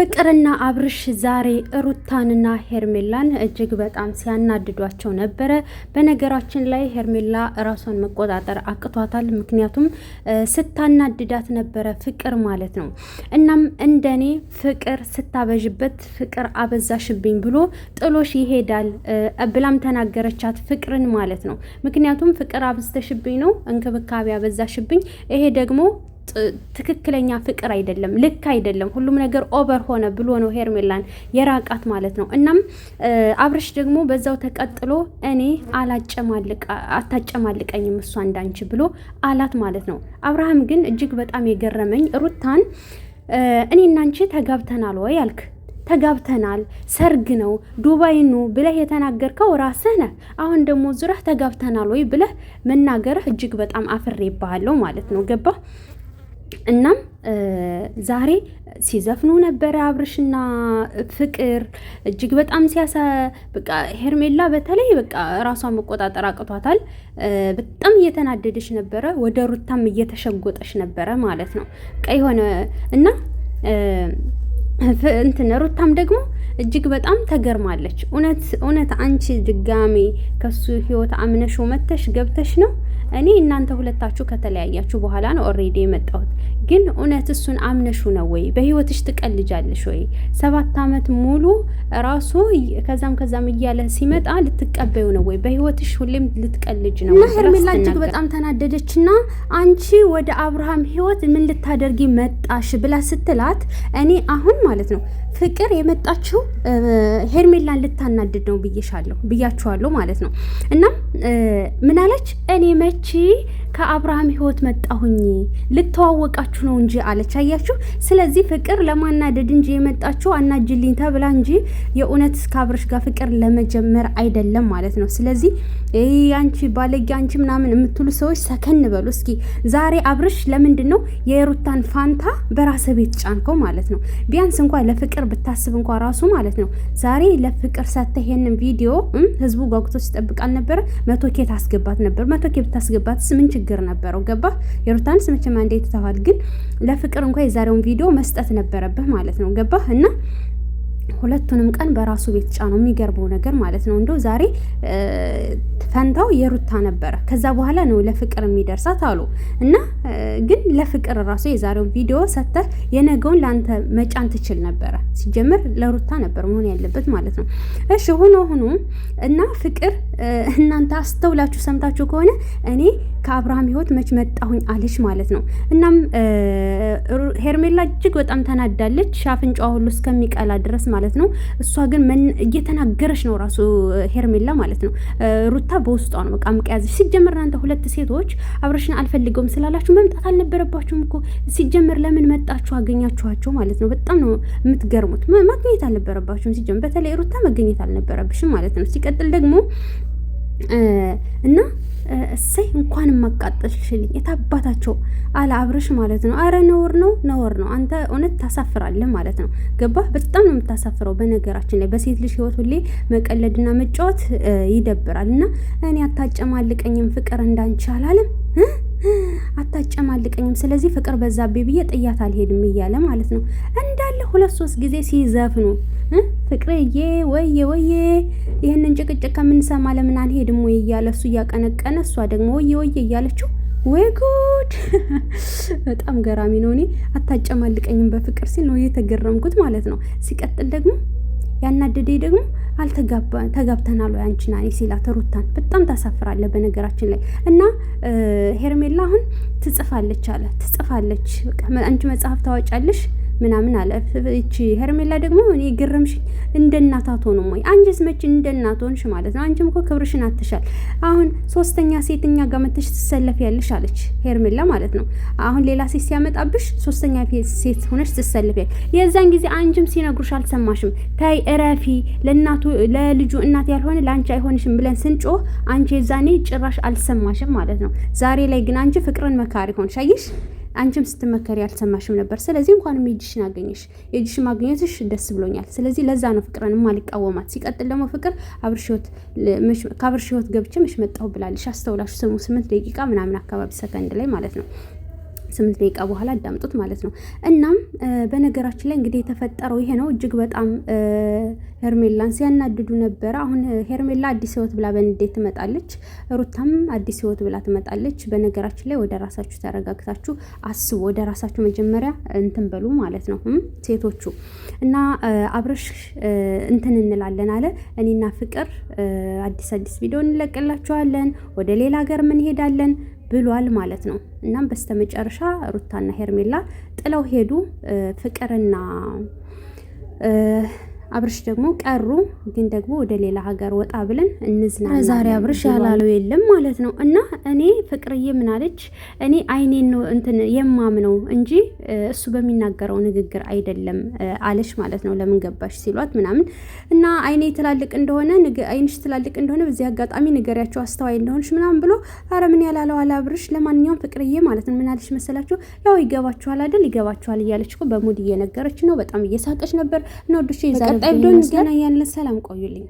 ፍቅርና አብርሽ ዛሬ ሩታንና ሄርሜላን እጅግ በጣም ሲያናድዷቸው ነበረ። በነገራችን ላይ ሄርሜላ ራሷን መቆጣጠር አቅቷታል። ምክንያቱም ስታናድዳት ነበረ ፍቅር ማለት ነው። እናም እንደኔ ፍቅር ስታበዥበት ፍቅር አበዛሽብኝ ብሎ ጥሎሽ ይሄዳል ብላም ተናገረቻት ፍቅርን ማለት ነው። ምክንያቱም ፍቅር አብዝተሽብኝ ነው፣ እንክብካቤ አበዛሽብኝ፣ ይሄ ደግሞ ትክክለኛ ፍቅር አይደለም፣ ልክ አይደለም፣ ሁሉም ነገር ኦቨር ሆነ ብሎ ነው ሄርሜላን የራቃት ማለት ነው። እናም አብርሽ ደግሞ በዛው ተቀጥሎ እኔ አታጨማልቀኝም እሷ እንዳንቺ ብሎ አላት ማለት ነው። አብርሃም ግን እጅግ በጣም የገረመኝ ሩታን እኔ እናንቺ ተጋብተናል ወይ አልክ? ተጋብተናል፣ ሰርግ ነው፣ ዱባይ ነው ብለህ የተናገርከው ራስህ ነህ። አሁን ደግሞ ዙረህ ተጋብተናል ወይ ብለህ መናገርህ እጅግ በጣም አፍሬብሃለሁ ማለት ነው። ገባ? እናም ዛሬ ሲዘፍኑ ነበረ አብርሽና ፍቅር እጅግ በጣም በቃ ሄርሜላ በተለይ በቃ ራሷን መቆጣጠር አቅቷታል። በጣም እየተናደደች ነበረ፣ ወደ ሩታም እየተሸጎጠች ነበረ ማለት ነው። ቀይ ሆነ እና ሩታም ደግሞ እጅግ በጣም ተገርማለች። እውነት አንቺ ድጋሜ ከሱ ህይወት አምነሽ መተሽ ገብተሽ ነው? እኔ እናንተ ሁለታችሁ ከተለያያችሁ በኋላ ነው ኦሬዲ የመጣሁት። ግን እውነት እሱን አምነሹ ነው ወይ? በህይወትሽ ትቀልጃለሽ ወይ? 7 አመት ሙሉ ራሱ ከዛም እያለ ሲመጣ ልትቀበዩ ነው ወይ? በህይወትሽ ሁሌም ልትቀልጅ ነው? እና ሄርሜላ እጅግ በጣም ተናደደችና አንቺ ወደ አብርሃም ህይወት ምን ልታደርጊ መጣሽ ብላ ስትላት እኔ አሁን ማለት ነው ፍቅር የመጣችው ሄርሜላን ልታናድድ ነው ብያችኋለሁ ማለት ነው። እና ምን አለች? እኔ መቼ ከአብርሃም ህይወት መጣሁኝ ልተዋወቃችሁ ነው እንጂ አለች። አያችሁ? ስለዚህ ፍቅር ለማናደድ እንጂ የመጣችው አናጅልኝ ተብላ እንጂ የእውነት ከአብርሽ ጋር ፍቅር ለመጀመር አይደለም ማለት ነው። ስለዚህ አንቺ ባለጌ አንቺ ምናምን የምትሉ ሰዎች ሰከን በሉ እስኪ። ዛሬ አብርሽ ለምንድን ነው የሩታን ፋንታ በራስ ቤት ጫንከው ማለት ነው? ቢያንስ እንኳን ለፍቅር ብታስብ እንኳን ራሱ ማለት ነው። ዛሬ ለፍቅር ሰተህ ይሄንን ቪዲዮ ህዝቡ ጓጉቶ ሲጠብቅ አልነበረ? 100K ታስገባት ነበር። 100K ብታስገባትስ ምን ችግር ነበረው? ገባ? የሩታንስ መቼም አንዴ ተተዋል። ግን ለፍቅር እንኳን የዛሬውን ቪዲዮ መስጠት ነበረብህ ማለት ነው። ገባ? እና ሁለቱንም ቀን በራሱ ቤት ጫነው። የሚገርበው ነገር ማለት ነው እንደው ዛሬ ፈንታው የሩታ ነበረ። ከዛ በኋላ ነው ለፍቅር የሚደርሳት አሉ። እና ግን ለፍቅር ራሱ የዛሬውን ቪዲዮ ሰተህ የነገውን ለአንተ መጫን ትችል ነበረ። ሲጀምር ለሩታ ነበር መሆን ያለበት ማለት ነው። እሺ ሆኖ እና ፍቅር እናንተ አስተውላችሁ ሰምታችሁ ከሆነ እኔ ከአብርሃም ህይወት መች መጣሁኝ አለች ማለት ነው። እናም ሄርሜላ እጅግ በጣም ተናዳለች፣ አፍንጫዋ ሁሉ እስከሚቀላ ድረስ ማለት ነው። እሷ ግን እየተናገረች ነው ራሱ ሄርሜላ ማለት ነው። ሩታ በውስጧ ነው በቃ ምቀያዝሽ። ሲጀመር እናንተ ሁለት ሴቶች አብርሽን አልፈልገውም ስላላችሁ መምጣት አልነበረባችሁም እኮ። ሲጀመር ለምን መጣችሁ አገኛችኋቸው ማለት ነው። በጣም ነው የምትገርሙት። ማግኘት አልነበረባችሁም ሲጀመር፣ በተለይ ሩታ መገኘት አልነበረብሽም ማለት ነው። ሲቀጥል ደግሞ እና እሰይ እንኳን ማቃጠልሽልኝ የታባታቸው አለ አብርሽ ማለት ነው። አረ ነውር ነው። አንተ እውነት ታሳፍራለህ ማለት ነው። ገባህ? በጣም ነው የምታሳፍረው። በነገራችን ላይ በሴት ልጅ ህይወት ሁሌ መቀለድና መጫወት ይደብራል። እና እኔ አታጨማልቀኝም ፍቅር እንዳንቺ አላለም አታጨማልቀኝም። ስለዚህ ፍቅር በዛብኝ ብዬ ጥያት አልሄድም እያለ ማለት ነው። እንዳለ 2-3 ጊዜ ሲዘፍኑ ፍቅርዬ ወየ ይህንን ጭቅጭቅ ከምንሰማ ለምን አንሄድም ወይ እያለ እሱ እያቀነቀነ እሷ ደግሞ ወየ እያለችው ወይ ጉድ! በጣም ገራሚ ነው። እኔ አታጨማልቀኝም በፍቅር ሲል ነው የተገረምኩት ማለት ነው። ሲቀጥል ደግሞ ያናደደኝ ደግሞ ተጋብተናል ወይ አንቺና እኔ ሲላት ሩታን በጣም ታሳፍራለህ በነገራችን ላይ። እና ሄርሜላ አሁን ትጽፋለች በቃ አንቺ መጽሐፍ ታወጫለሽ ምናምን አለ። እቺ ሄርሜላ ደግሞ እኔ ግርምሽ እንደ እናት አትሆንም ወይ? አንቺስ መች እንደ እናት ሆንሽ ማለት ነው? አንቺም እኮ ክብርሽን አትሻል። አሁን 3ኛ ሴትኛ ጋር መተሽ ትሰለፊያለሽ አለች ሄርሜላ ማለት ነው። አሁን ሌላ ሴት ሲያመጣብሽ 3ኛ ሴት ሆነሽ ትሰለፊያለሽ። የዛን ጊዜ አንቺም ሲነግሩሽ አልሰማሽም። ታይ እረፊ፣ ለልጁ እናት ያልሆነ ለአንቺ አይሆንሽም ብለን ስንጮህ አንቺ የዛኔ ጭራሽ አልሰማሽም ማለት ነው። ዛሬ ላይ ግን አንቺ ፍቅርን መካሪ ሆንሽ። አየሽ? አንቺም ስትመከሪ ያልሰማሽም ነበር። ስለዚህ እንኳንም የእጅሽን አገኘሽ። የእጅሽን ማግኘትሽ ደስ ብሎኛል። ስለዚህ ለዛ ነው ፍቅርን ማልቃወማት። ሲቀጥል ደግሞ ፍቅር ከአብርሽ ህይወት ገብቼ መች መጣሁ ብላለሽ። አስተውላሽ ስሙ 8 ደቂቃ ምናምን አካባቢ ሰከንድ ላይ ማለት ነው። 8 ደቂቃ በኋላ አዳምጡት ማለት ነው። እናም በነገራችን ላይ እንግዲህ የተፈጠረው ይሄ ነው። እጅግ በጣም ሄርሜላን ሲያናድዱ ነበረ። አሁን ሄርሜላ አዲስ ህይወት ብላ በንዴት ትመጣለች፣ ሩታም አዲስ ህይወት ብላ ትመጣለች። በነገራችን ላይ ወደ ራሳችሁ ተረጋግታችሁ አስቡ። ወደ ራሳችሁ መጀመሪያ እንትን በሉ ማለት ነው ሴቶቹ። እና አብርሽ እንትን እንላለን አለ እኔና ፍቅር አዲስ ቪዲዮ እንለቅላችኋለን፣ ወደ ሌላ ሀገር ምን ሄዳለን ብሏል ማለት ነው። እናም በስተመጨረሻ ሩታና ሄርሜላ ጥለው ሄዱ። ፍቅርና አብርሽ ደግሞ ቀሩ። ግን ደግሞ ወደ ሌላ ሀገር ወጣ ብለን እንዝናናለን። ዛሬ አብርሽ ያላለው የለም ማለት ነው። እና እኔ ፍቅርዬ ምን አለች? እኔ አይኔን ነው እንትን የማምነው እንጂ እሱ በሚናገረው ንግግር አይደለም አለች ማለት ነው። ለምን ገባሽ ሲሏት ምናምን እና አይኔ ትላልቅ እንደሆነ አይንሽ ትላልቅ እንደሆነ በዚህ አጋጣሚ ንገሪያቸው አስተዋይ እንደሆንሽ ምናምን ብሎ አረ ምን ያላለው አለ አብርሽ። ለማንኛውም ፍቅርዬ ማለት ነው ምን አለች መሰላችሁ? ያው ይገባችኋል አይደል? ይገባችኋል እያለች እኮ በሙድ እየነገረች ነው። በጣም እየሳቀች ነበር። ነው ዱሽ ይዛል። ቀጣይ ቪዲዮ እንገናኛለን። ሰላም ቆዩልኝ።